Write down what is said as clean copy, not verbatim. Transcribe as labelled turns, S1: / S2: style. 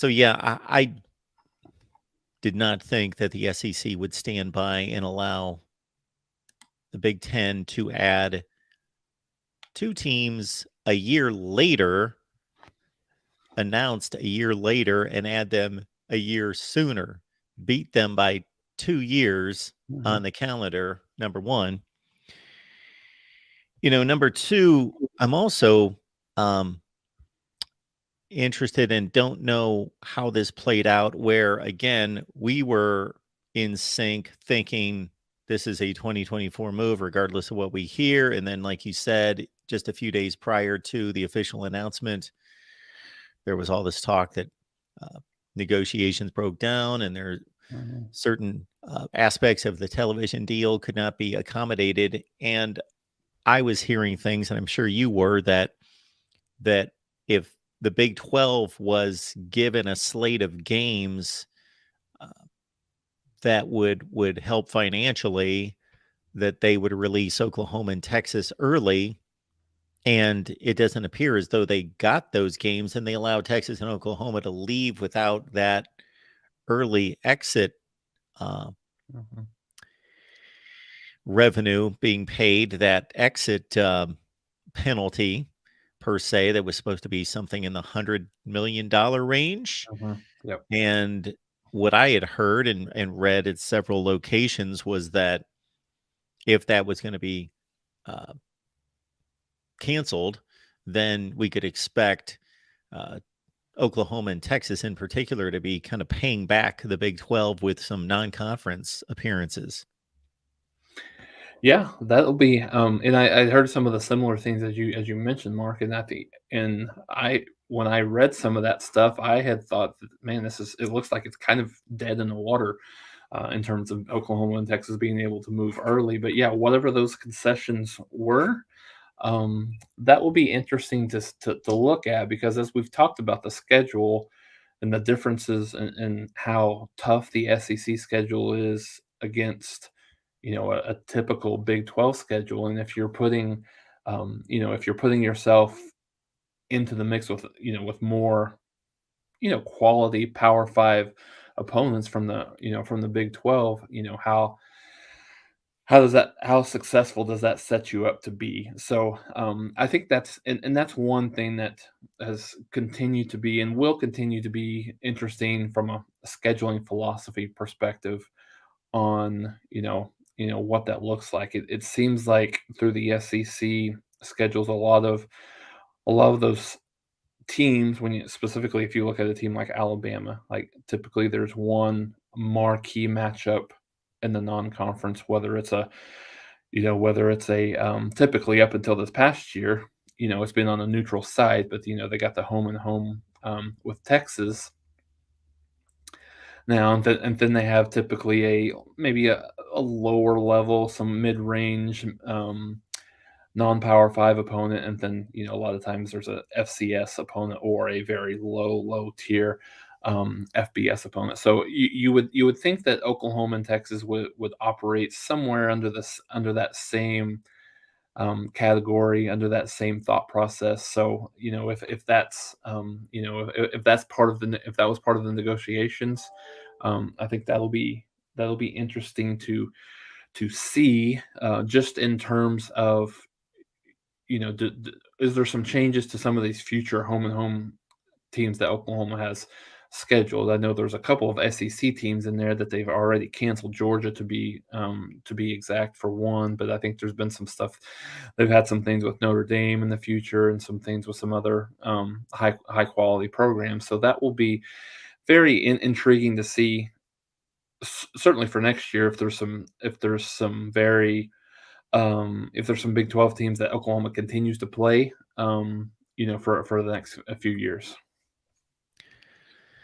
S1: So yeah, I did not think that the SEC would stand by and allow the Big Ten to add two teams a year later, announced a year later, and add them a year sooner, beat them by 2 years
S2: Mhm.
S1: on the calendar, number one. Number two, I'm also interested and don't know how this played out, where again, we were in sync thinking this is a 2024 move, regardless of what we hear. And then, like you said, just a few days prior to the official announcement, there was all this talk that negotiations broke down and there are
S2: Mhm.
S1: certain aspects of the television deal could not be accommodated. And I was hearing things, and I'm sure you were, that if the Big 12 was given a slate of games uh, that would help financially, that they would release Oklahoma and Texas early. And it doesn't appear as though they got those games, and they allowed Texas and Oklahoma to leave without that early exit uh,
S2: Mhm.
S1: revenue being paid, that exit penalty per se, that was supposed to be something in the $100 million range.
S2: Mhm. Yep.
S1: And what I had heard and read at several locations was that if that was going to be uh, canceled, then we could expect uh, Oklahoma and Texas in particular to be kind of paying back the Big 12 with some non conference appearances.
S2: Yeah, that'll be, and I heard some of the similar things as you mentioned, Mark, and I when I read some of that stuff, I had thought that, man, it looks like it's kind of dead in the water, in terms of Oklahoma and Texas being able to move early. But yeah, whatever those concessions were, that will be interesting to look at, because as we've talked about the schedule and the differences in how tough the SEC schedule is against, a typical Big 12 schedule. And if you're putting, if you're putting yourself into the mix with, with more, quality Power Five opponents from the Big 12, how successful does that set you up to be? So I think and that's one thing that has continued to be and will continue to be interesting from a scheduling philosophy perspective on, what that looks like. It seems like through the SEC schedules, a lot of those teams, when you specifically, if you look at a team like Alabama, like typically there's one marquee matchup in the non-conference, whether it's a typically up until this past year, it's been on a neutral side, but they got the home and home, with Texas now, and then they have typically maybe a lower level, some mid-range, non-power five opponent, and then a lot of times there's a FCS opponent or a very low tier, FBS opponent. So you would think that Oklahoma and Texas would operate somewhere under that same, category, under that same thought process. So if that's, if that's part of if that was part of the negotiations, I think that'll be interesting to see, just in terms of, is there some changes to some of these future home and home teams that Oklahoma has scheduled? I know there's a couple of SEC teams in there that they've already canceled. Georgia, to be exact, for one, but I think there's been some stuff. They've had some things with Notre Dame in the future, and some things with some other, high quality programs. So that will be very intriguing to see. Certainly for next year, if there's some Big 12 teams that Oklahoma continues to play, for the next a few years.